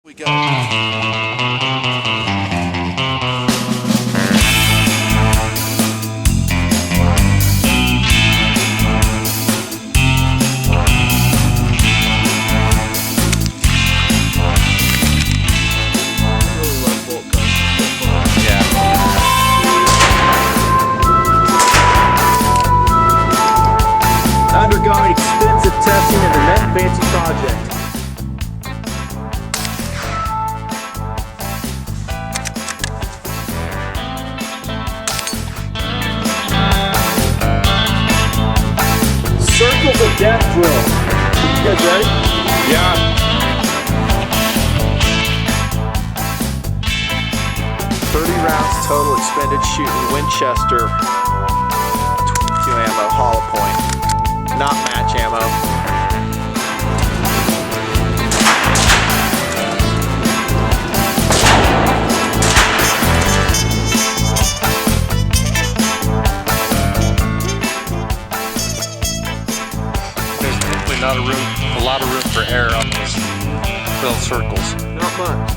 We go. Undergoing extensive testing in the Nutnfancy project. Circles of death drill. You guys ready? Yeah. Rounds total expended shooting Winchester. 22 ammo, hollow point. Not match ammo. There's definitely not a lot of room for error on those little circles. Not much.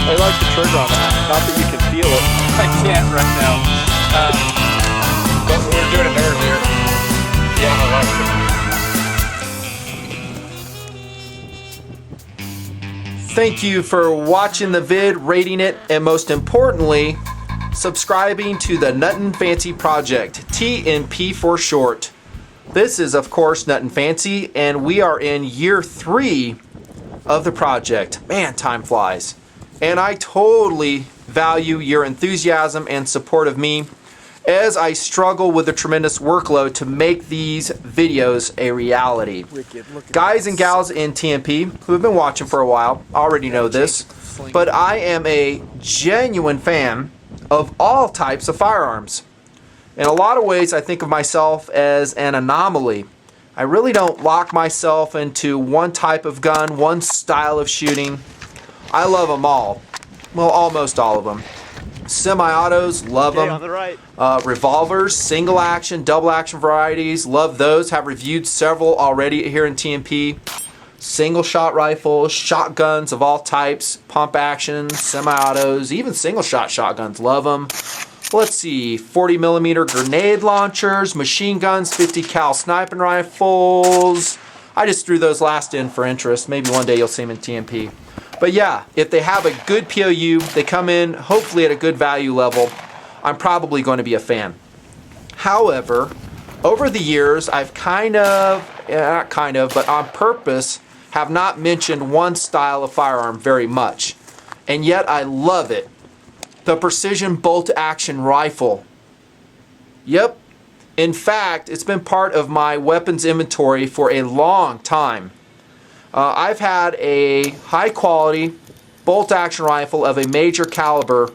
I like the trigger on that. Not that you can feel it. I can't right now. But we were doing it earlier. Yeah, I like it. Thank you for watching the vid, rating it, and most importantly, subscribing to the Nutnfancy project, TNP for short. This is, of course, Nutnfancy, and we are in year 3 of the project. Man, time flies. And I totally value your enthusiasm and support of me as I struggle with the tremendous workload to make these videos a reality. Guys and gals in TNP who have been watching for a while already know this, but I am a genuine fan of all types of firearms. In a lot of ways, I think of myself as an anomaly. I really don't lock myself into one type of gun, one style of shooting. I love them all. Well, almost all of them. Semi-autos, love them. On the right. Revolvers, single action, double action varieties, love those. Have reviewed several already here in TNP. Single shot rifles, shotguns of all types, pump action, semi-autos, even single shot shotguns, love them. Let's see, 40 millimeter grenade launchers, machine guns, 50 cal sniping rifles. I just threw those last in for interest. Maybe one day you'll see them in TNP. But yeah, if they have a good POU, they come in hopefully at a good value level, I'm probably going to be a fan. However, over the years, I've but on purpose, have not mentioned one style of firearm very much. And yet I love it. The precision bolt action rifle. Yep. In fact, it's been part of my weapons inventory for a long time. I've had a high quality bolt action rifle of a major caliber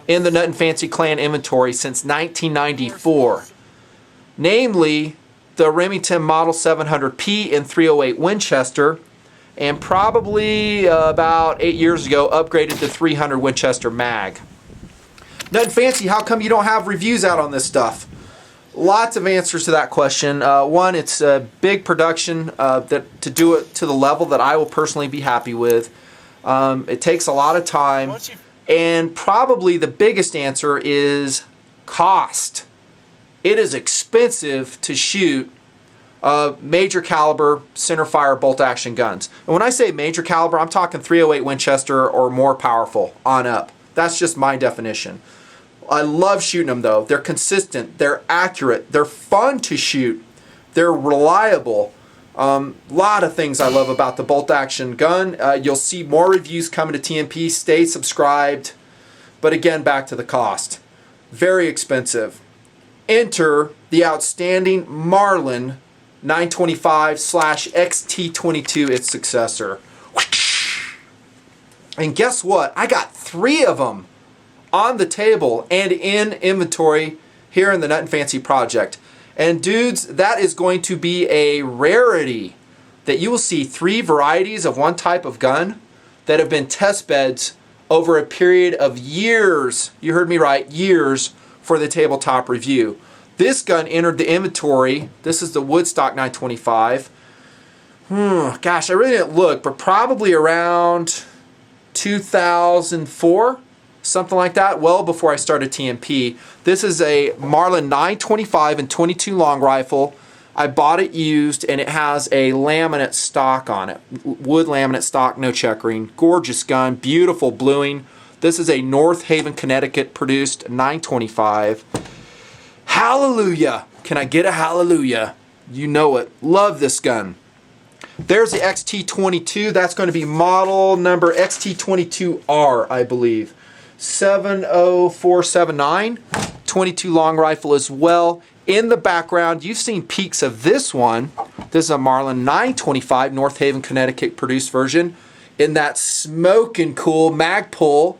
in the Nutnfancy clan inventory since 1994. Namely, the Remington Model 700P in .308 Winchester, and probably about 8 years ago upgraded to .300 Winchester mag. Nutnfancy, how come you don't have reviews out on this stuff? Lots of answers to that question. One, it's a big production to do it to the level that I will personally be happy with. It takes a lot of time. And probably the biggest answer is cost. It is expensive to shoot major caliber centerfire bolt action guns. And when I say major caliber, I'm talking .308 Winchester or more powerful on up. That's just my definition. I love shooting them though. They're consistent, they're accurate, they're fun to shoot, they're reliable. Lot of things I love about the bolt action gun. You'll see more reviews coming to TNP. Stay subscribed. But again, back to the cost. Very expensive. Enter the outstanding Marlin 925/XT-22, its successor. And guess what? I got 3 of them on the table and in inventory here in the Nutnfancy project. And dudes, that is going to be a rarity that you will see 3 varieties of one type of gun that have been test beds over a period of years. You heard me right, years for the tabletop review. This gun entered the inventory. This is the Woodstock 925. Gosh, I really didn't look, but probably around 2004, something like that, well before I started TMP. This is a Marlin 925 and 22 long rifle. I bought it used, and it has a laminate stock on it. Wood laminate stock, no checkering. Gorgeous gun, beautiful bluing. This is a North Haven, Connecticut produced 925. Hallelujah! Can I get a hallelujah? You know it. Love this gun. There's the XT-22. That's going to be model number XT-22R, I believe. 70479. 22 long rifle as well. In the background, you've seen peeks of this one. This is a Marlin 925 North Haven, Connecticut produced version in that smoking cool Magpul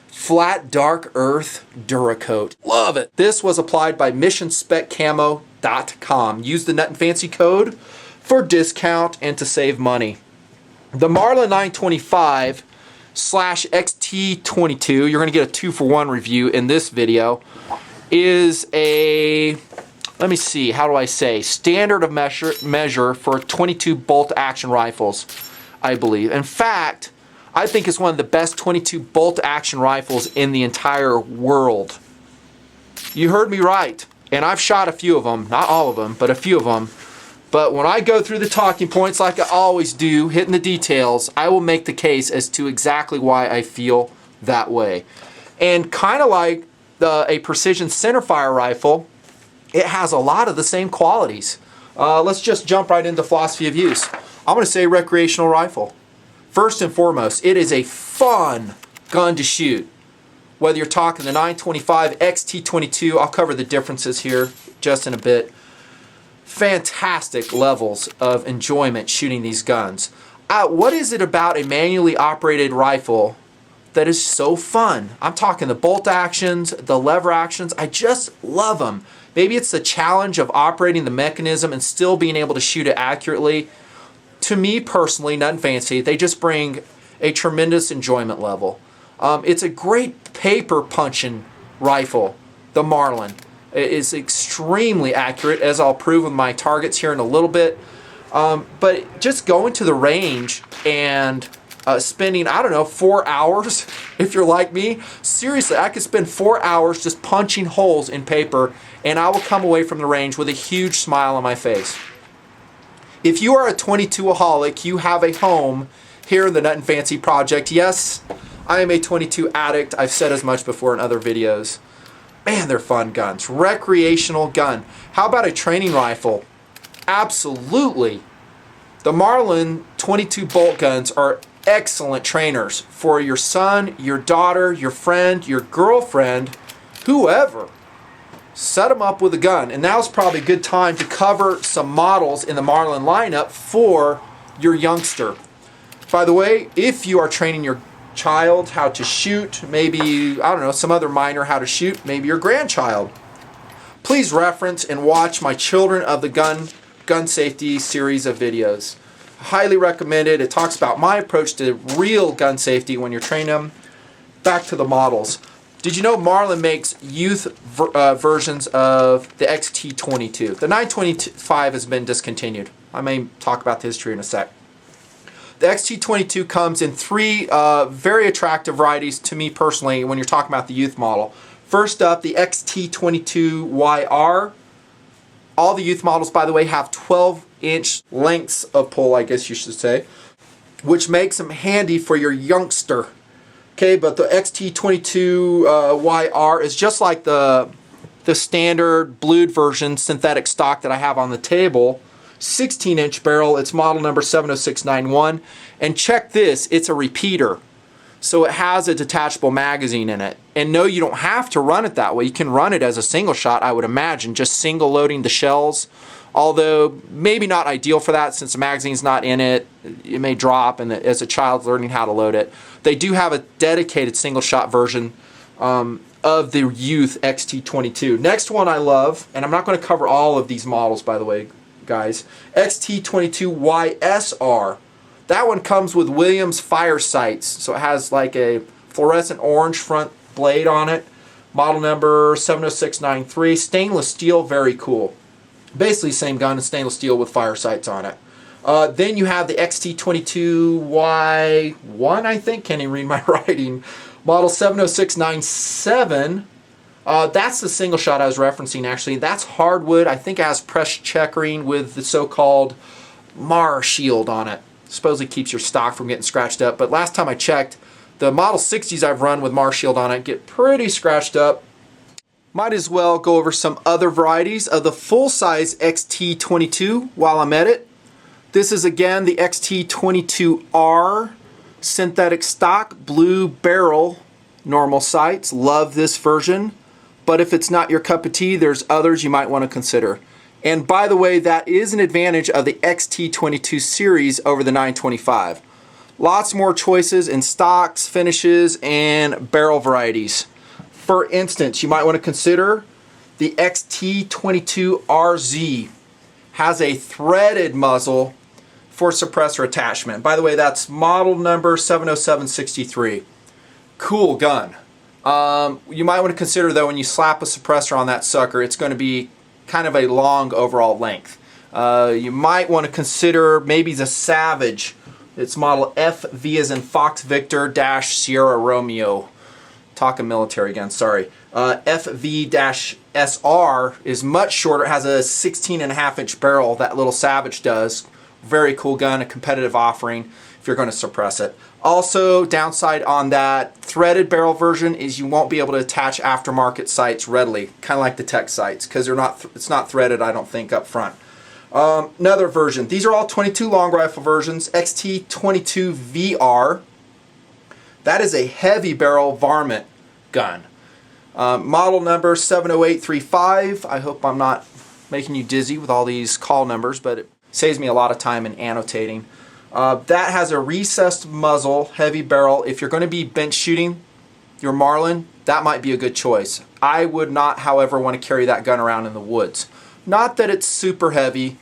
flat dark earth Duracoat. Love it. This was applied by missionspecamo.com. Use the Nutnfancy code for discount and to save money. The Marlin 925 / XT-22, you're going to get a 2-for-1 review in this video, is a, let me see, how do I say, standard of measure for 22 bolt action rifles, I believe. In fact, I think it's one of the best 22 bolt action rifles in the entire world. You heard me right, and I've shot a few of them, not all of them, but a few of them. But when I go through the talking points like I always do, hitting the details, I will make the case as to exactly why I feel that way. And kind of like a precision centerfire rifle, it has a lot of the same qualities. Let's just jump right into philosophy of use. I'm going to say recreational rifle. First and foremost, it is a fun gun to shoot. Whether you're talking the 925, XT-22, I'll cover the differences here just in a bit. Fantastic levels of enjoyment shooting these guns. What is it about a manually operated rifle that is so fun? I'm talking the bolt actions, the lever actions. I just love them. Maybe it's the challenge of operating the mechanism and still being able to shoot it accurately. To me personally, Nutnfancy, they just bring a tremendous enjoyment level. It's a great paper punching rifle, the Marlin. It is extremely accurate, as I'll prove with my targets here in a little bit. But just going to the range and spending, I don't know, 4 hours, if you're like me. Seriously, I could spend 4 hours just punching holes in paper, and I will come away from the range with a huge smile on my face. If you are a 22-aholic, you have a home here in the Nutnfancy project. Yes, I am a 22 addict. I've said as much before in other videos. Man, they're fun guns. Recreational gun. How about a training rifle? Absolutely. The Marlin 22 bolt guns are excellent trainers for your son, your daughter, your friend, your girlfriend, whoever. Set them up with a gun. And now's probably a good time to cover some models in the Marlin lineup for your youngster. By the way, if you are training your child how to shoot, maybe, I don't know, some other minor how to shoot, maybe your grandchild, please reference and watch my Children of the Gun Safety series of videos. Highly recommended. It talks about my approach to real gun safety when you're training them. Back to the models. Did you know Marlin makes youth versions of the XT-22? The 925 has been discontinued. I may talk about the history in a sec. The XT-22 comes in 3 very attractive varieties to me personally when you're talking about the youth model. First up, the XT-22YR. All the youth models, by the way, have 12-inch lengths of pull, I guess you should say, which makes them handy for your youngster. Okay, but the XT-22YR is just like the standard blued version synthetic stock that I have on the table. 16-inch barrel. It's model number 70691. And check this, it's a repeater. So it has a detachable magazine in it. And no, you don't have to run it that way. You can run it as a single shot, I would imagine, just single loading the shells. Although maybe not ideal for that since the magazine's not in it. It may drop and as a child's learning how to load it. They do have a dedicated single shot version of the youth XT-22. Next one I love, and I'm not going to cover all of these models, by the way, guys. XT-22YSR. That one comes with Williams fire sights, so it has like a fluorescent orange front blade on it. Model number 70693. Stainless steel, very cool. Basically same gun, stainless steel with fire sights on it. Then you have the XT-22Y1, I think. Can't even read my writing. Model 70697. That's the single shot I was referencing, actually. That's hardwood. I think it has pressure checkering with the so-called Mar shield on it. Supposedly keeps your stock from getting scratched up. But last time I checked, the Model 60s I've run with Mar shield on it get pretty scratched up. Might as well go over some other varieties of the full-size XT-22 while I'm at it. This is again the XT-22R synthetic stock blue barrel normal sights. Love this version, but if it's not your cup of tea, there's others you might want to consider. And by the way, that is an advantage of the XT-22 series over the 925. Lots more choices in stocks, finishes, and barrel varieties. For instance, you might want to consider the XT-22RZ. Has a threaded muzzle for suppressor attachment. By the way, that's model number 70763. Cool gun. You might want to consider, though, when you slap a suppressor on that sucker, it's going to be kind of a long overall length. You might want to consider maybe the Savage. It's model FV as in Fox Victor dash Sierra Romeo. Talking military again, sorry. FV-SR is much shorter. It has a 16.5-inch barrel, that little Savage does. Very cool gun, a competitive offering if you're going to suppress it. Also, downside on that threaded barrel version is you won't be able to attach aftermarket sights readily, kind of like the tech sights, because it's not threaded, I don't think, up front. Another version. These are all 22 long rifle versions. XT-22VR. That is a heavy barrel varmint gun. Model number 70835. I hope I'm not making you dizzy with all these call numbers, but it saves me a lot of time in annotating. That has a recessed muzzle, heavy barrel. If you're going to be bench shooting your Marlin, that might be a good choice. I would not, however, want to carry that gun around in the woods. Not that it's super heavy,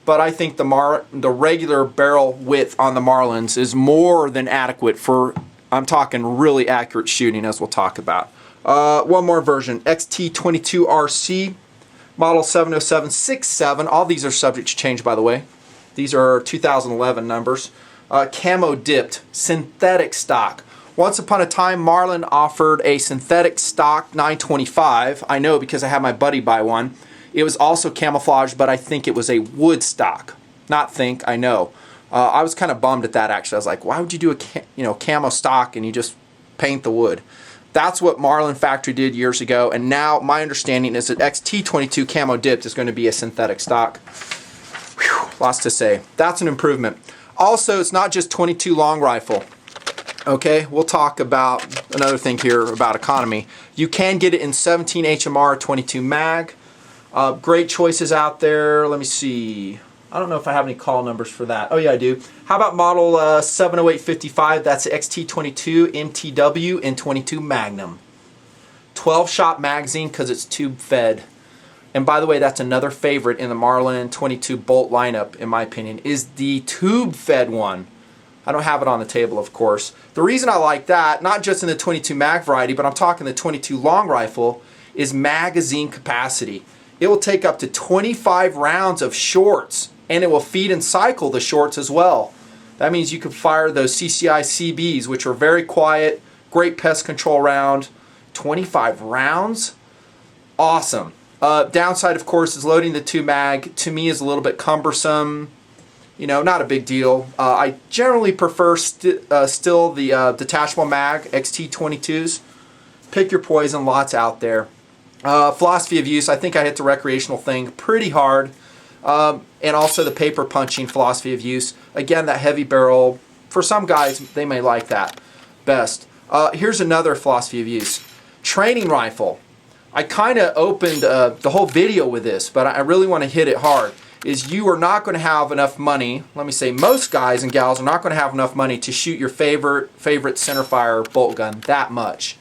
but I think the regular barrel width on the Marlins is more than adequate for, I'm talking really accurate shooting, as we'll talk about. One more version, XT-22RC, model 70767. All these are subject to change, by the way. These are 2011 numbers. Camo dipped, synthetic stock. Once upon a time, Marlin offered a synthetic stock 925. I know because I had my buddy buy one. It was also camouflaged, but I think it was a wood stock. Not think, I know. I was kind of bummed at that, actually. I was like, why would you do a camo stock and you just paint the wood? That's what Marlin Factory did years ago, and now my understanding is that XT-22 camo dipped is going to be a synthetic stock. Whew, lots to say. That's an improvement. Also, it's not just 22 long rifle. Okay, we'll talk about another thing here about economy. You can get it in 17 HMR 22 mag. Great choices out there. Let me see. I don't know if I have any call numbers for that. Oh yeah, I do. How about model 70855? That's XT-22 MTW in 22 Magnum. 12-shot magazine because it's tube fed. And by the way, that's another favorite in the Marlin 22 bolt lineup, in my opinion, is the tube fed one. I don't have it on the table, of course. The reason I like that, not just in the 22 mag variety, but I'm talking the 22 long rifle, is magazine capacity. It will take up to 25 rounds of shorts, and it will feed and cycle the shorts as well. That means you can fire those CCI CBs, which are very quiet, great pest control round. 25 rounds? Awesome. Downside, of course, is loading the 2 mag. To me, is a little bit cumbersome. You know, not a big deal. I generally prefer still the detachable mag, XT-22s. Pick your poison, lots out there. Philosophy of use, I think I hit the recreational thing pretty hard. And also the paper punching philosophy of use. Again, that heavy barrel, for some guys, they may like that best. Here's another philosophy of use. Training rifle. I kind of opened the whole video with this, but I really want to hit it hard. Is you are not going to have enough money, let me say most guys and gals are not going to have enough money to shoot your favorite centerfire bolt gun that much.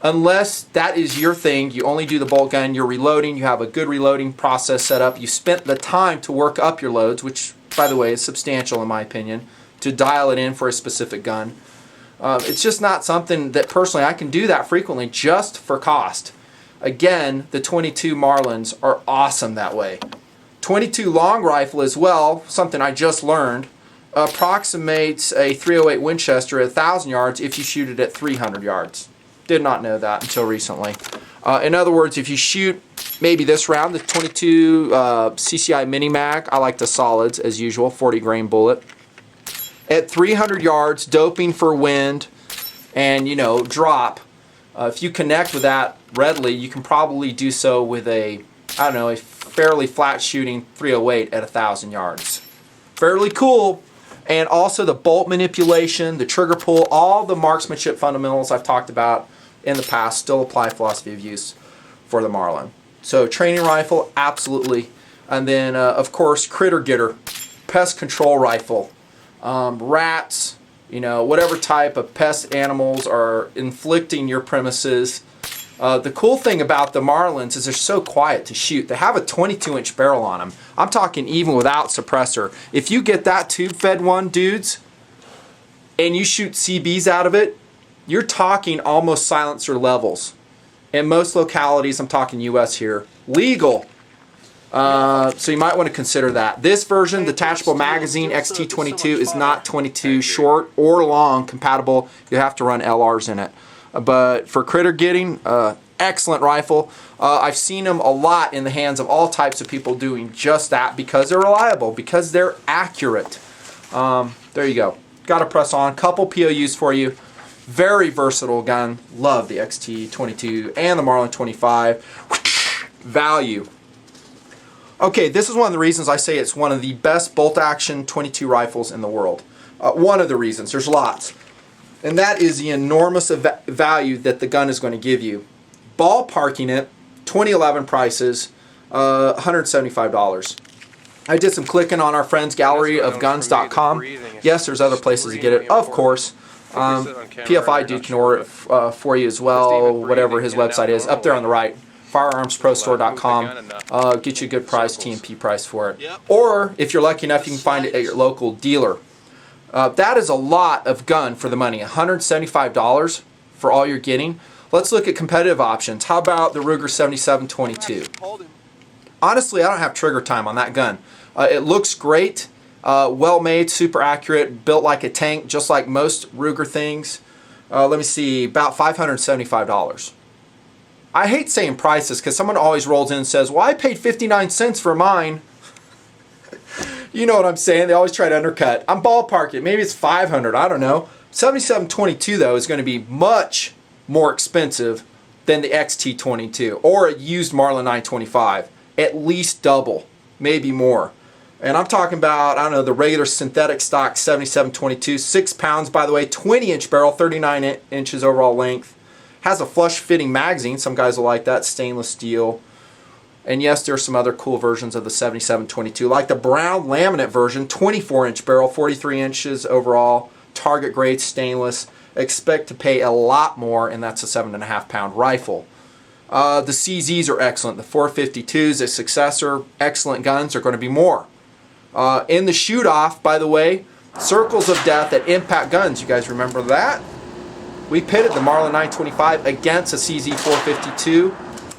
Unless that is your thing, you only do the bolt gun, you're reloading, you have a good reloading process set up, you spent the time to work up your loads, which, by the way, is substantial in my opinion, to dial it in for a specific gun. It's just not something that personally I can do that frequently just for cost. Again, the 22 Marlins are awesome that way. 22 long rifle as well, something I just learned, approximates a 308 Winchester at 1,000 yards if you shoot it at 300 yards. Did not know that until recently. In other words, if you shoot maybe this round, the 22 CCI Mini Mag, I like the solids as usual, 40 grain bullet. At 300 yards, doping for wind and, you know, drop. If you connect with that readily, you can probably do so with a, I don't know, a fairly flat shooting 308 at 1,000 yards. Fairly cool. And also the bolt manipulation, the trigger pull, all the marksmanship fundamentals I've talked about in the past still apply philosophy of use for the Marlin. So training rifle, absolutely. And then, of course, critter getter, pest control rifle. Rats, you know, whatever type of pest animals are inflicting your premises. The cool thing about the Marlins is they're so quiet to shoot. They have a 22-inch barrel on them. I'm talking even without suppressor. If you get that tube-fed one, dudes, and you shoot CBs out of it, you're talking almost silencer levels. In most localities, I'm talking US here, legal. So you might want to consider that. This version, detachable magazine XT-22, is not 22 short or long compatible. You have to run LRs in it. But for critter getting, excellent rifle. I've seen them a lot in the hands of all types of people doing just that because they're reliable, because they're accurate. There you go. Got to press on. Couple POUs for you. Very versatile gun. Love the XT-22 and the Marlin 25. Value. Okay, this is one of the reasons I say it's one of the best bolt-action 22 rifles in the world. One of the reasons. There's lots. And that is the enormous value that the gun is going to give you. Ballparking it, 2011 prices, $175. I did some clicking on our friends galleryofguns.com. Yes, there's other places to get it, of course. PFI dude can order it for you as well, whatever his website is, up there on the right. firearmsprostore.com. Get you a good price, TMP price for it. Or, if you're lucky enough, you can find it at your local dealer. That is a lot of gun for the money. $175 for all you're getting. Let's look at competitive options. How about the Ruger 7722? Honestly, I don't have trigger time on that gun. It looks great, well made, super accurate, built like a tank, just like most Ruger things. Let me see, about $575. I hate saying prices because someone always rolls in and says, well, I paid 59 cents for mine. You know what I'm saying? They always try to undercut. I'm ballparking. Maybe it's 500. I don't know. 7722 though is going to be much more expensive than the XT-22 or a used Marlin 925. At least double, maybe more. And I'm talking about, I don't know, the regular synthetic stock 7722, 6 pounds, by the way, 20-inch barrel, 39 inches overall length. Has a flush fitting magazine. Some guys will like that. Stainless steel. And yes, there's some other cool versions of the 7722, like the brown laminate version, 24-inch barrel, 43 inches overall, target grade stainless. Expect to pay a lot more, and that's a 7.5-pound rifle. The CZs are excellent. The 452s, a successor, excellent guns, are going to be more. In the shoot-off, by the way, Circles of Death at Impact Guns. You guys remember that? We pitted the Marlin 925 against a CZ 452.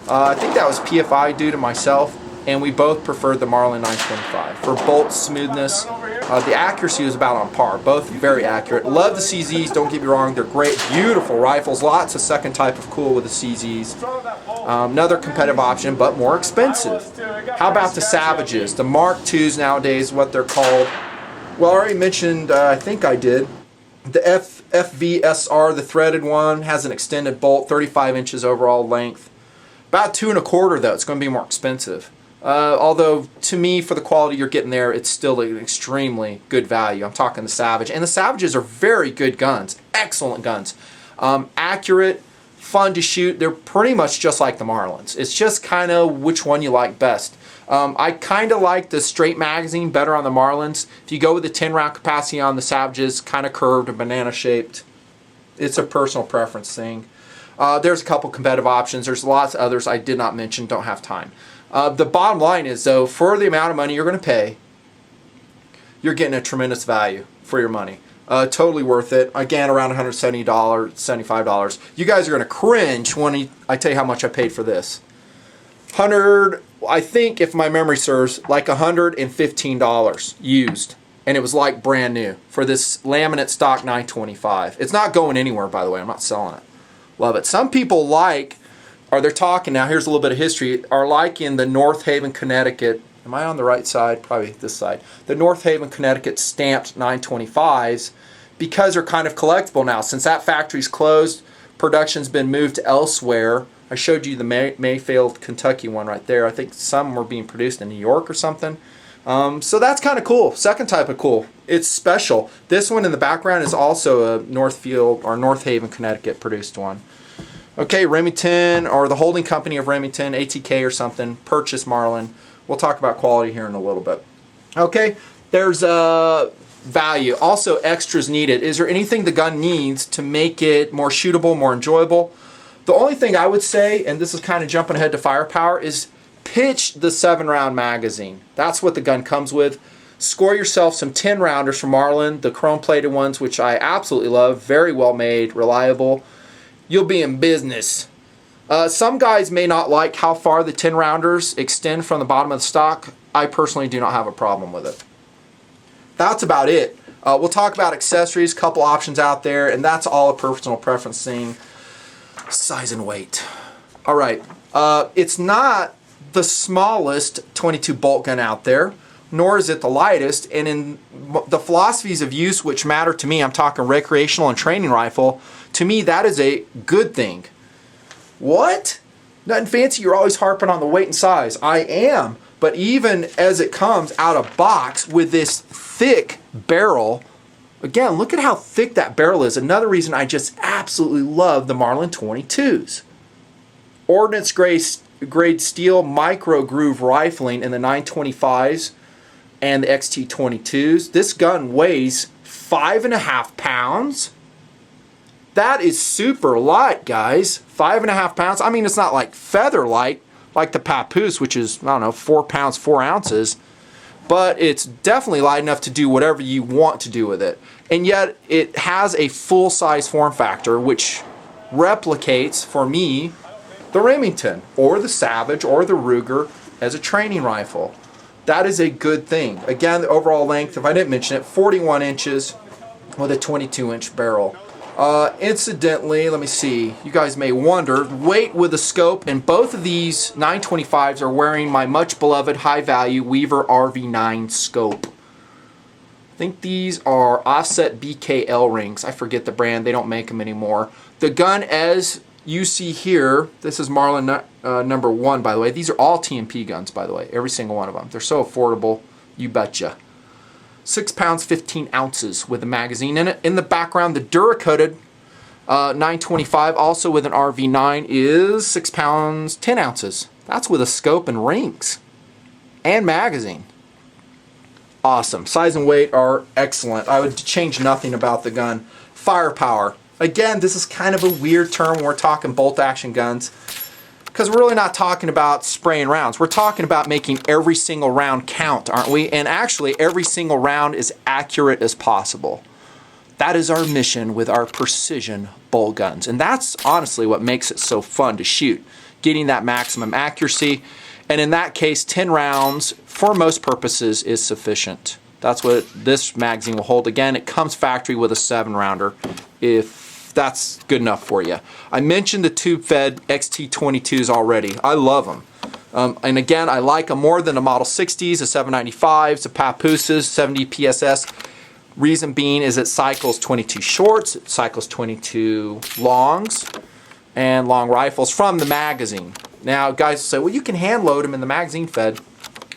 I think that was PFI due to myself, and we both preferred the Marlin 925 for bolt smoothness. The accuracy was about on par, both very accurate. Love the CZs, don't get me wrong, they're great, beautiful rifles, lots of second type of cool with the CZs. Another competitive option, but more expensive. How about the Savages? The Mark IIs nowadays, what they're called. Well, I already mentioned, I think I did, the FVSR, the threaded one, has an extended bolt, 35 inches overall length. About 2 1/4 though, it's going to be more expensive. Although, to me, for the quality you're getting there, it's still an extremely good value. I'm talking the Savage. And the Savages are very good guns. Excellent guns. Accurate, fun to shoot. They're pretty much just like the Marlins. It's just kind of which one you like best. I kind of like the straight magazine better on the Marlins. If you go with the 10-round capacity on the Savages, kind of curved or banana-shaped. It's a personal preference thing. There's a couple competitive options. There's lots of others I did not mention, don't have time. The bottom line is, though, for the amount of money you're going to pay, you're getting a tremendous value for your money. Totally worth it. Again, around $170, $75. You guys are going to cringe when I tell you how much I paid for this. I think, if my memory serves, like $115 used. And it was like brand new for this laminate stock 925. It's not going anywhere, by the way. I'm not selling it. Love it. Some people they're talking now, here's a little bit of history, are like in the North Haven, Connecticut. Am I on the right side? Probably this side. The North Haven, Connecticut stamped 925s because they're kind of collectible now. Since that factory's closed, production's been moved to elsewhere. I showed you the Mayfield, Kentucky one right there. I think some were being produced in New York or something. So that's kind of cool. Second type of cool. It's special. This one in the background is also a Northfield or North Haven, Connecticut produced one. Okay, Remington, or the holding company of Remington, ATK or something, purchased Marlin. We'll talk about quality here in a little bit. Okay, there's value. Also, extras needed. Is there anything the gun needs to make it more shootable, more enjoyable? The only thing I would say, and this is kind of jumping ahead to firepower, is pitch the 7-round magazine. That's what the gun comes with. Score yourself some 10-rounders from Marlin, the chrome-plated ones, which I absolutely love. Very well made, reliable. You'll be in business. Some guys may not like how far the 10-rounders extend from the bottom of the stock. I personally do not have a problem with it. That's about it. We'll talk about accessories, couple options out there, and that's all a personal preference thing. Size and weight. All right. It's not the smallest 22 bolt gun out there, nor is it the lightest, and in the philosophies of use which matter to me, I'm talking recreational and training rifle, to me that is a good thing. What? Nutnfancy, you're always harping on the weight and size. I am, but even as it comes out of box with this thick barrel, again, look at how thick that barrel is. Another reason I just absolutely love the Marlin 22s. Ordnance grade steel micro groove rifling in the 925s and the XT-22s. This gun weighs 5.5 pounds. That is super light, guys. 5.5 pounds. I mean, it's not like feather light like the Papoose, which is, I don't know, 4 pounds, 4 ounces. But it's definitely light enough to do whatever you want to do with it. And yet it has a full-size form factor, which replicates, for me, the Remington or the Savage or the Ruger as a training rifle. That is a good thing. Again, the overall length, if I didn't mention it, 41 inches with a 22-inch barrel. Incidentally, let me see, you guys may wonder, weight with a scope, and both of these 925s are wearing my much beloved high value Weaver RV9 scope. I think these are offset BKL rings. I forget the brand, they don't make them anymore. The gun, as you see here, this is Marlin number 1, by the way. These are all TMP guns, by the way, every single one of them. They're so affordable, you betcha. 6 pounds 15 ounces with a magazine in it. In the background, the Duracoated 925, also with an RV9, is 6 pounds 10 ounces. That's with a scope and rings and magazine. Awesome. Size and weight are excellent. I would change nothing about the gun. Firepower. Again, this is kind of a weird term when we're talking bolt action guns, because we're really not talking about spraying rounds. We're talking about making every single round count, aren't we? And actually, every single round is accurate as possible. That is our mission with our precision bolt guns. And that's honestly what makes it so fun to shoot, getting that maximum accuracy. And in that case, 10 rounds, for most purposes, is sufficient. That's what this magazine will hold. Again, it comes factory with a 7-rounder, if that's good enough for you. I mentioned the tube-fed XT-22s already. I love them. And again, I like them more than the Model 60s, the 795s, the Papooses, 70 PSS. Reason being is it cycles 22 shorts, it cycles 22 longs, and long rifles from the magazine. Now, guys say, well, you can hand load them in the magazine fed.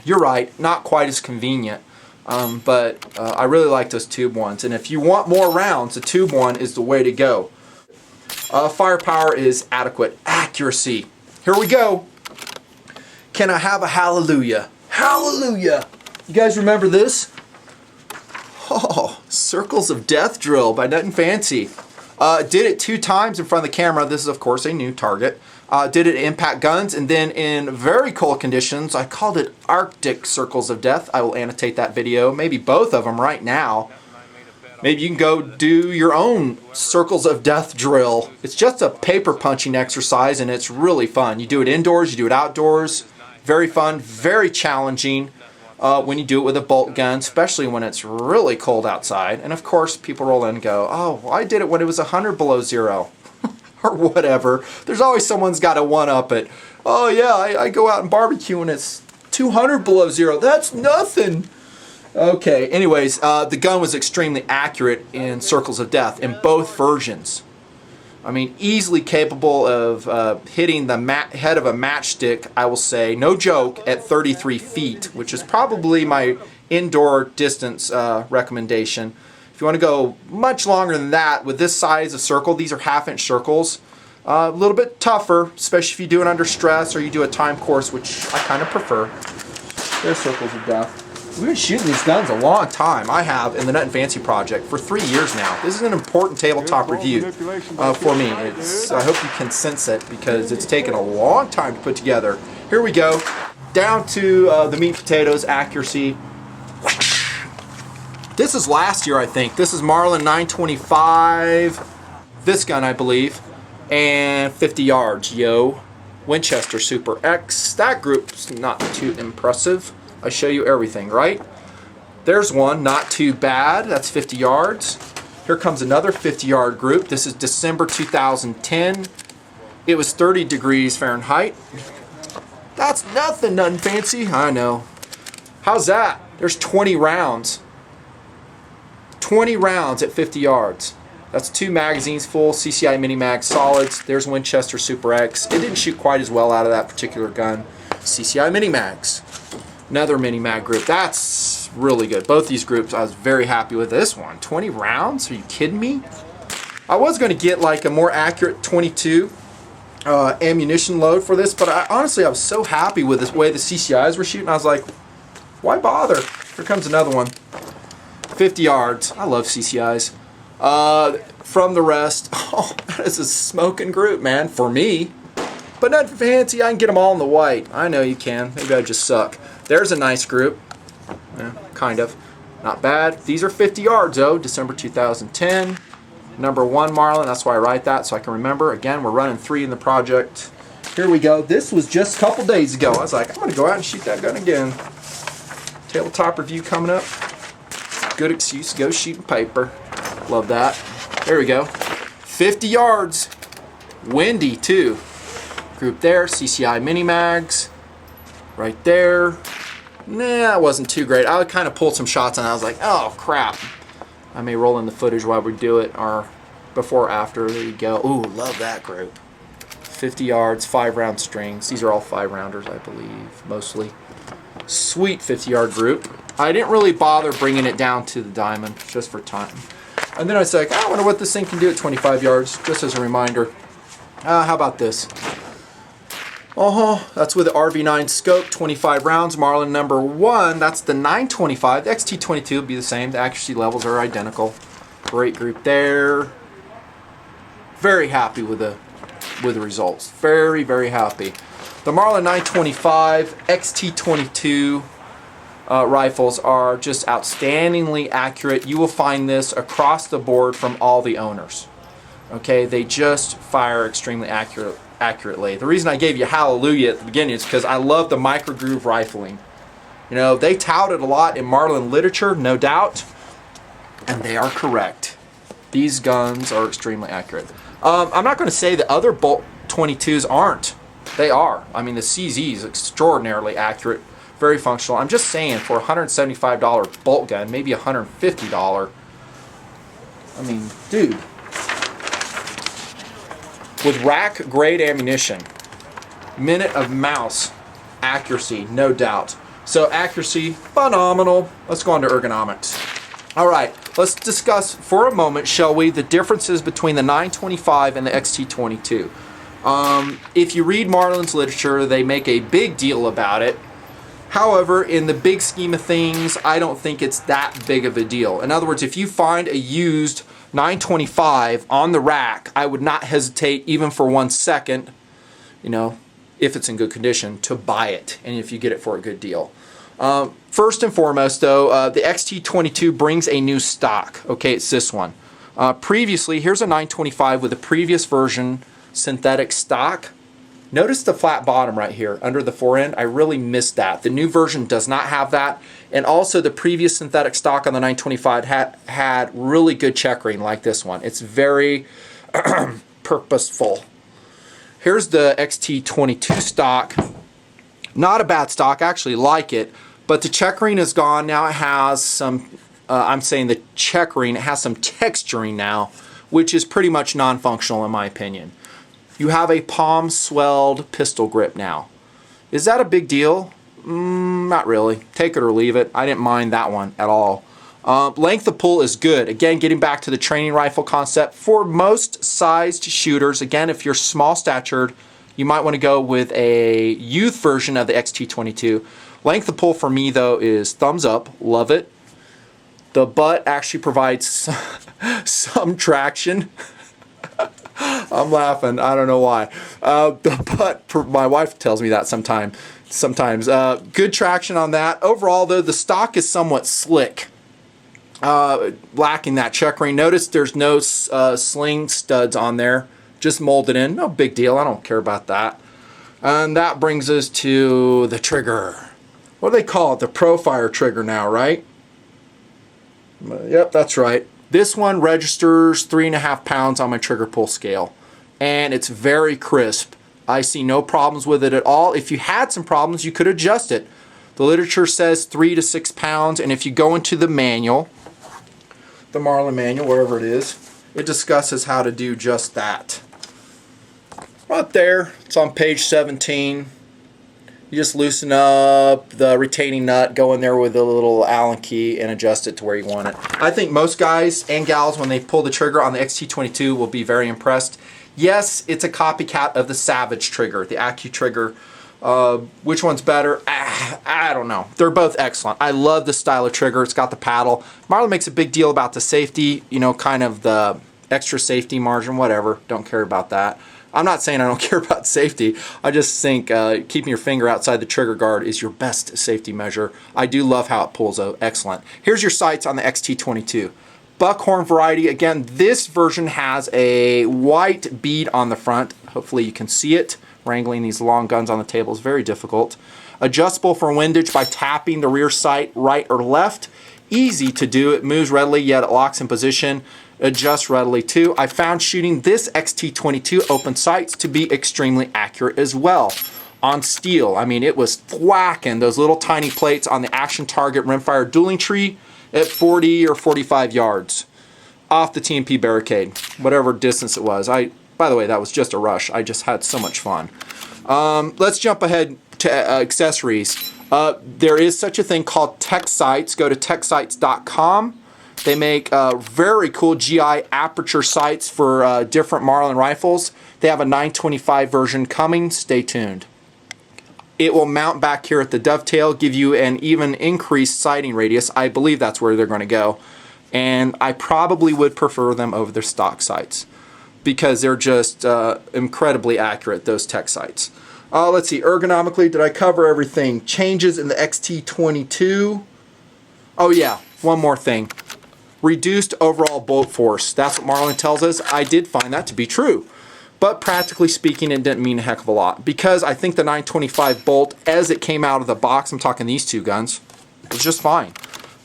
You're right, not quite as convenient. But I really like those tube ones, and if you want more rounds, the tube one is the way to go. Firepower is adequate. Accuracy. Here we go. Can I have a hallelujah? Hallelujah! You guys remember this? Oh, Circles of Death drill by Nutnfancy. Did it 2 times in front of the camera. This is, of course, a new target. Did it impact guns, and then in very cold conditions, I called it Arctic Circles of Death. I will annotate that video, maybe both of them right now. Maybe you can go do your own Circles of Death drill. It's just a paper punching exercise, and it's really fun. You do it indoors, you do it outdoors. Very fun, very challenging when you do it with a bolt gun, especially when it's really cold outside. And of course, people roll in and go, oh, well, I did it when it was 100 below zero. Or whatever. There's always someone's got to one-up it. Oh yeah, I go out and barbecue and it's 200 below zero. That's nothing. Okay, anyways, the gun was extremely accurate in Circles of Death in both versions. I mean, easily capable of hitting the head of a matchstick, I will say, no joke, at 33 feet, which is probably my indoor distance recommendation. If you want to go much longer than that, with this size of circle, these are 1/2-inch circles, a little bit tougher, especially if you do it under stress or you do a time course, which I kind of prefer. There's Circles of Death. We've been shooting these guns a long time. I have in the Nutnfancy project for 3 years now. This is an important tabletop review for me. I hope you can sense it because it's taken a long time to put together. Here we go. Down to the meat potatoes accuracy. This is last year, I think. This is Marlin 925. This gun, I believe. And 50 yards, yo. Winchester Super X. That group's not too impressive. I show you everything, right? There's one, not too bad. That's 50 yards. Here comes another 50-yard group. This is December 2010. It was 30 degrees Fahrenheit. That's nothing fancy. I know. How's that? There's 20 rounds. 20 rounds at 50 yards. That's 2 magazines full, CCI Mini Mag solids. There's Winchester Super X. It didn't shoot quite as well out of that particular gun. CCI Mini Mags. Another Mini Mag group. That's really good. Both these groups, I was very happy with this one. 20 rounds? Are you kidding me? I was going to get like a more accurate 22 ammunition load for this, but honestly, I was so happy with the way the CCIs were shooting. I was like, why bother? Here comes another one. 50 yards. I love CCIs. From the rest, oh, that is a smoking group, man, for me. But not fancy, I can get them all in the white. I know you can. Maybe I just suck. There's a nice group. Kind of. Not bad. These are 50 yards, though. December 2010. Number 1 Marlin. That's why I write that, so I can remember. Again, we're running 3 in the project. Here we go. This was just a couple days ago. I was like, I'm going to go out and shoot that gun again. Tabletop review coming up. Good excuse to go shooting paper. Love that. There we go. 50 yards. Windy, too. Group there. CCI Mini Mags. Right there. Nah, that wasn't too great. I would kind of pulled some shots and I was like, oh, crap. I may roll in the footage while we do it, or before or after. There you go. Ooh, love that group. 50 yards, 5-round strings. These are all 5-rounders, I believe, mostly. Sweet 50-yard group. I didn't really bother bringing it down to the diamond, just for time. And then I was like, I wonder what this thing can do at 25 yards, just as a reminder. How about this? That's with the RV9 scope, 25 rounds, Marlin number 1. That's the 925. The XT-22 will be the same. The accuracy levels are identical. Great group there. Very happy with the results. Very, very happy. The Marlin 925 XT-22 rifles are just outstandingly accurate. You will find this across the board from all the owners. Okay, they just fire extremely accurately. The reason I gave you hallelujah at the beginning is because I love the micro groove rifling. You know, they tout it a lot in Marlin literature, no doubt, and they are correct. These guns are extremely accurate. I'm not going to say the other Bolt 22s aren't. They are. I mean, the CZ is extraordinarily accurate, very functional. I'm just saying, for a $175 bolt gun, maybe $150. I mean, dude. With rack grade ammunition, minute of mouse accuracy, no doubt. So accuracy, phenomenal. Let's go on to ergonomics. All right, let's discuss for a moment, shall we, the differences between the 925 and the XT-22. If you read Marlin's literature, they make a big deal about it. However, in the big scheme of things, I don't think it's that big of a deal. In other words, if you find a used 925 on the rack, I would not hesitate even for 1 second, you know, if it's in good condition, to buy it, and if you get it for a good deal. First and foremost, though, the XT-22 brings a new stock. Okay, it's this one. Previously, here's a 925 with a previous version synthetic stock. Notice the flat bottom right here under the forend. I really missed that. The new version does not have that. And also the previous synthetic stock on the 925 had really good checkering like this one. It's very purposeful. Here's the XT-22 stock. Not a bad stock, I actually like it, but the checkering is gone. Now it has some, I'm saying the checkering, it has some texturing now, which is pretty much non-functional in my opinion. You have a palm swelled pistol grip now. Is that a big deal? Not really. Take it or leave it. I didn't mind that one at all. Length of pull is good. Again, getting back to the training rifle concept, for most sized shooters, again, if you're small statured, you might want to go with a youth version of the XT-22. Length of pull for me, though, is thumbs up. Love it. The butt actually provides some traction. I'm laughing. I don't know why. The butt, my wife tells me that sometimes. Good traction on that. Overall, though, the stock is somewhat slick. Lacking that checkering. Notice there's no sling studs on there. Just molded in. No big deal. I don't care about that. And that brings us to the trigger. What do they call it? The Profire trigger now, right? Yep, that's right. This one registers 3.5 pounds on my trigger pull scale. And it's very crisp. I see no problems with it at all. If you had some problems, you could adjust it. The literature says 3 to 6 pounds. And if you go into the manual, the Marlin manual, wherever it is, it discusses how to do just that. Right there, it's on page 17. You just loosen up the retaining nut, go in there with a little Allen key and adjust it to where you want it. I think most guys and gals, when they pull the trigger on the XT-22, will be very impressed. Yes, it's a copycat of the Savage trigger, the Accu trigger. Which one's better? I don't know. They're both excellent. I love the style of trigger. It's got the paddle. Marlin makes a big deal about the safety, you know, kind of the extra safety margin, whatever. Don't care about that. I'm not saying I don't care about safety. I just think keeping your finger outside the trigger guard is your best safety measure. I do love how it pulls, though. Excellent. Here's your sights on the XT-22. Buckhorn variety. Again, this version has a white bead on the front. Hopefully you can see it. Wrangling these long guns on the table is very difficult. Adjustable for windage by tapping the rear sight right or left. Easy to do. It moves readily, yet it locks in position. Adjusts readily too. I found shooting this XT-22 open sights to be extremely accurate as well. On steel, I mean, it was thwacking those little tiny plates on the action target rimfire dueling tree at 40 or 45 yards off the TMP barricade, whatever distance it was. By the way, that was just a rush. I just had so much fun. Let's jump ahead to accessories. There is such a thing called tech sights. Go to techsights.com. They make very cool GI aperture sights for different Marlin rifles. They have a 925 version coming. Stay tuned. It will mount back here at the dovetail, give you an even increased sighting radius. I believe that's where they're going to go. And I probably would prefer them over their stock sights because they're just incredibly accurate, those tech sights. Let's see, ergonomically, did I cover everything? Changes in the XT-22. Oh yeah, one more thing. Reduced overall bolt force. That's what Marlin tells us. I did find that to be true. But practically speaking, it didn't mean a heck of a lot. Because I think the 925 bolt, as it came out of the box, I'm talking these two guns, was just fine.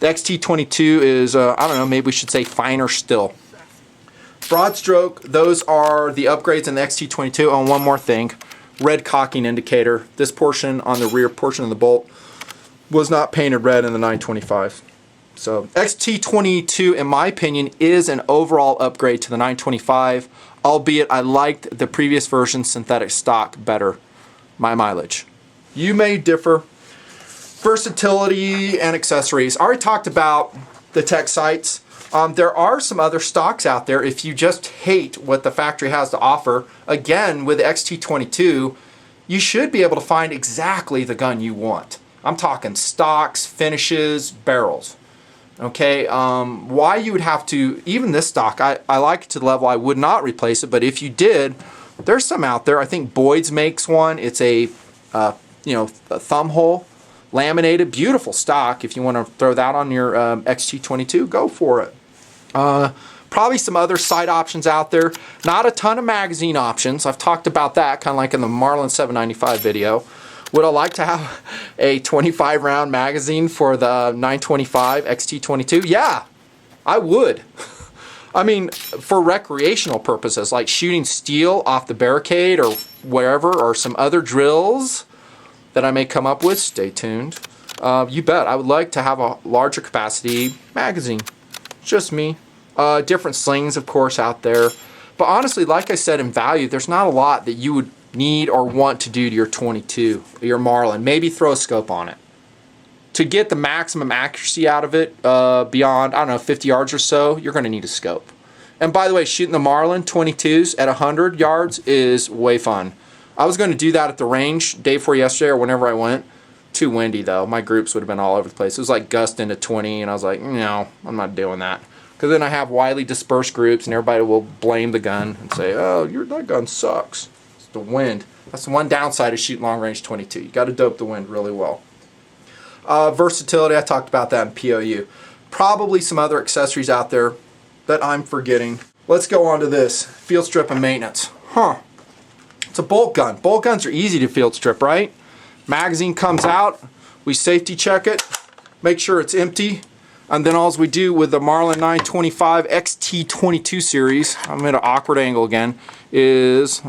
The XT-22 is, I don't know, maybe we should say finer still. Broad stroke, those are the upgrades in the XT-22. Oh, and one more thing. Red cocking indicator. This portion on the rear portion of the bolt was not painted red in the 925. So XT-22, in my opinion, is an overall upgrade to the 925, albeit I liked the previous version synthetic stock better, my mileage. You may differ. Versatility and accessories. I already talked about the tech sights. There are some other stocks out there if you just hate what the factory has to offer. Again, with the XT-22, you should be able to find exactly the gun you want. I'm talking stocks, finishes, barrels. Okay, why you would have to, even this stock, I like it to the level I would not replace it, but if you did, there's some out there. I think Boyd's makes one. It's a, a thumb hole, laminated, beautiful stock. If you want to throw that on your XT-22, go for it. Probably some other side options out there. Not a ton of magazine options. I've talked about that, kind of like in the Marlin 795 video. Would I like to have a 25 round magazine for the 925 XT-22? Yeah, I would. I mean, for recreational purposes, like shooting steel off the barricade or wherever, or some other drills that I may come up with, stay tuned. You bet, I would like to have a larger capacity magazine. Just me. Different slings, of course, out there. But honestly, like I said, in value, there's not a lot that you would need or want to do to your 22, your Marlin. Maybe throw a scope on it. To get the maximum accuracy out of it, beyond, I don't know, 50 yards or so, you're going to need a scope. And by the way, shooting the Marlin 22s at 100 yards is way fun. I was going to do that at the range day before yesterday or whenever I went. Too windy, though. My groups would have been all over the place. It was like gusting to 20, and I was like, no, I'm not doing that. Because then I have widely dispersed groups, and everybody will blame the gun and say, oh, that gun sucks. It's the wind. That's the one downside of shooting long-range 22. You got to dope the wind really well. Versatility, I talked about that in POU. Probably some other accessories out there that I'm forgetting. Let's go on to this. Field strip and maintenance. It's a bolt gun. Bolt guns are easy to field strip, right? Magazine comes out. We safety check it. Make sure it's empty. And then all we do with the Marlin 925 XT-22 series, I'm at an awkward angle again, is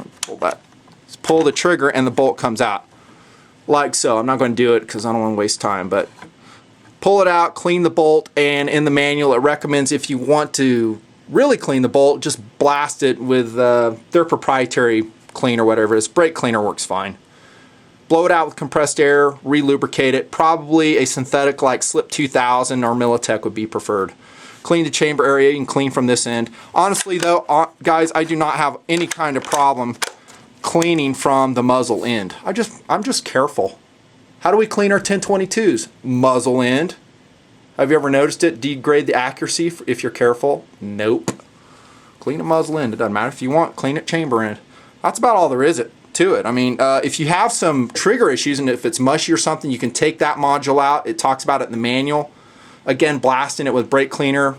pull the trigger and the bolt comes out. Like so. I'm not going to do it because I don't want to waste time, but pull it out, clean the bolt, and in the manual it recommends if you want to really clean the bolt, just blast it with their proprietary cleaner, whatever it is. Brake cleaner works fine. Blow it out with compressed air, re-lubricate it. Probably a synthetic like Slip 2000 or Militech would be preferred. Clean the chamber area. You can clean from this end. Honestly though, guys, I do not have any kind of problem cleaning from the muzzle end. I'm just careful. How do we clean our 1022s? Muzzle end. Have you ever noticed it degrade the accuracy if you're careful? Nope. Clean a muzzle end. It doesn't matter if you want. Clean it chamber end. That's about all there is to it. I mean, if you have some trigger issues and if it's mushy or something, you can take that module out. It talks about it in the manual. Again, blasting it with brake cleaner,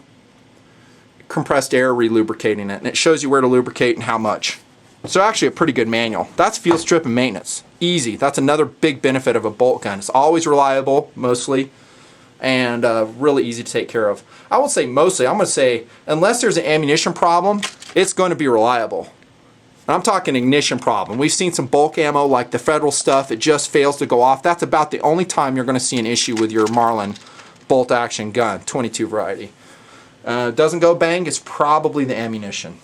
compressed air, re-lubricating it. And it shows you where to lubricate and how much. So actually a pretty good manual. That's field strip and maintenance. Easy. That's another big benefit of a bolt gun. It's always reliable, mostly, and really easy to take care of. I won't say mostly. I'm going to say unless there's an ammunition problem, it's going to be reliable. And I'm talking ignition problem. We've seen some bulk ammo like the Federal stuff. It just fails to go off. That's about the only time you're going to see an issue with your Marlin bolt action gun, 22 variety. Doesn't go bang, it's probably the ammunition.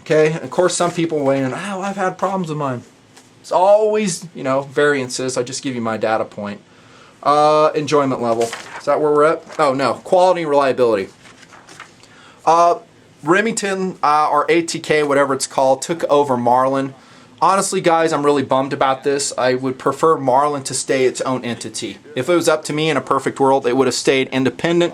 Okay, and of course some people weigh in, oh, I've had problems with mine. It's always, variances. I just give you my data point. Enjoyment level. Is that where we're at? Oh no, quality and reliability. Remington or ATK, whatever it's called, took over Marlin. Honestly, guys, I'm really bummed about this. I would prefer Marlin to stay its own entity. If it was up to me in a perfect world, it would have stayed independent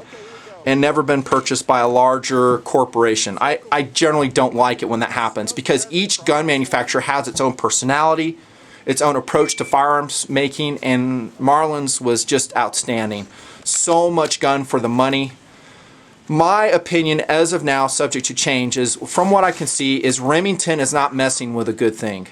and never been purchased by a larger corporation. I generally don't like it when that happens because each gun manufacturer has its own personality, its own approach to firearms making, and Marlin's was just outstanding. So much gun for the money. My opinion as of now, subject to change, is from what I can see is Remington is not messing with a good thing.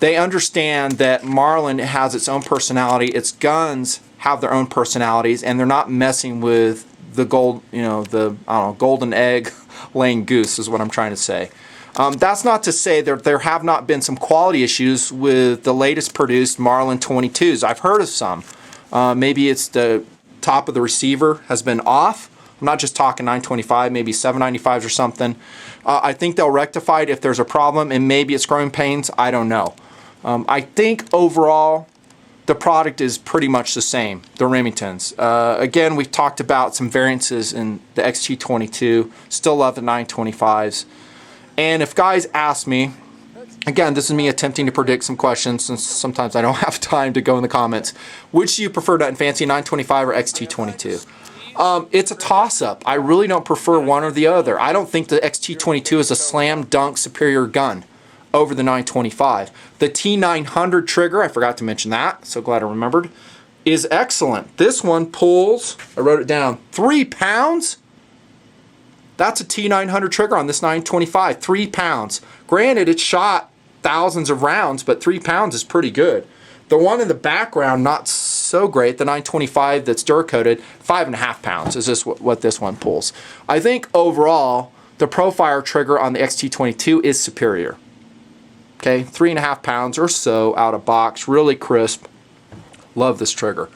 They understand that Marlin has its own personality, its guns have their own personalities, and they're not messing with the golden egg laying goose is what I'm trying to say. That's not to say there have not been some quality issues with the latest produced Marlin 22s. I've heard of some. Maybe it's the top of the receiver has been off. I'm not just talking 925, maybe 795s or something. I think they'll rectify it if there's a problem, and maybe it's growing pains. I don't know. I think overall the product is pretty much the same, the Remingtons. Again, we've talked about some variances in the XT-22. Still love the 925s. And if guys ask me, again, this is me attempting to predict some questions since sometimes I don't have time to go in the comments. Which do you prefer, Nutnfancy, 925 or XT-22? It's a toss-up. I really don't prefer one or the other. I don't think the XT-22 is a slam dunk superior gun over the 925. The T900 trigger, I forgot to mention that, so glad I remembered, is excellent. This one pulls, I wrote it down, 3 pounds? That's a T900 trigger on this 925, 3 pounds. Granted, it shot thousands of rounds, but 3 pounds is pretty good. The one in the background, not so great, the 925 that's Dur-coated, 5.5 pounds is just what this one pulls. I think overall, the Profire trigger on the XT-22 is superior. Okay, 3.5 pounds or so out of box, really crisp. Love this trigger.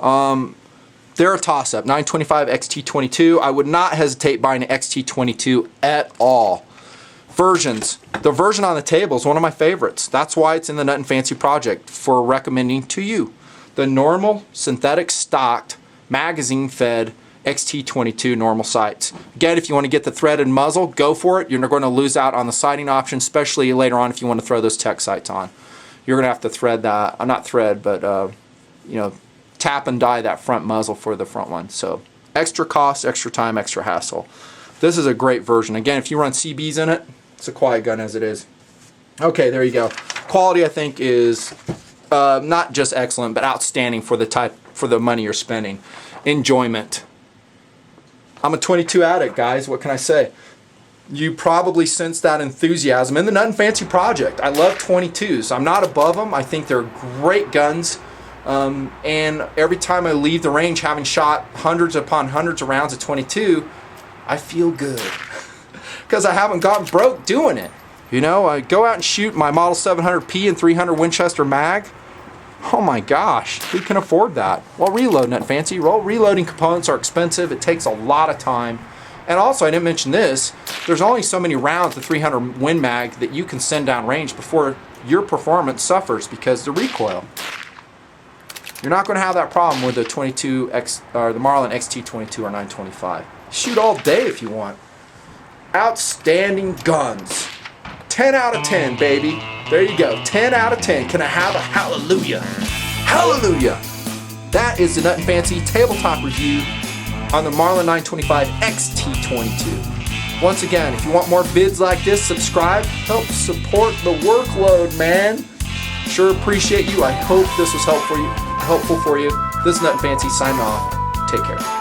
They're a toss-up. 925 XT-22. I would not hesitate buying an XT-22 at all. Versions. The version on the table is one of my favorites. That's why it's in the Nutnfancy project for recommending to you. The normal, synthetic, stocked, magazine-fed XT-22 normal sights. Again, if you want to get the threaded muzzle, go for it. You're not going to lose out on the sighting option, especially later on if you want to throw those tech sights on. You're going to have to thread that, not thread, but you know, tap and die that front muzzle for the front one. So extra cost, extra time, extra hassle. This is a great version. Again, if you run CBs in it, it's a quiet gun as it is. Okay, there you go. Quality, I think, is not just excellent, but outstanding for the money you're spending. Enjoyment. I'm a 22 addict, guys. What can I say? You probably sense that enthusiasm in the Nutnfancy project. I love 22s. I'm not above them. I think they're great guns. And every time I leave the range having shot hundreds upon hundreds of rounds of 22, I feel good. Because I haven't gotten broke doing it. You know, I go out and shoot my Model 700P and 300 Winchester mag. Oh my gosh, who can afford that? Well, reload, Nutnfancy. Well, reloading components are expensive. It takes a lot of time. And also, I didn't mention this, there's only so many rounds of 300 Win mag that you can send down range before your performance suffers because the recoil. You're not going to have that problem with the 22X or the Marlin XT-22 or 925. Shoot all day if you want. Outstanding guns. 10 out of 10, baby. There you go. 10 out of 10. Can I have a hallelujah? Hallelujah! That is the Nutnfancy tabletop review on the Marlin 925 XT-22. Once again, if you want more vids like this, subscribe. Help support the workload, man. Sure appreciate you. I hope this was helpful for you. This is Nutnfancy signing off. Take care.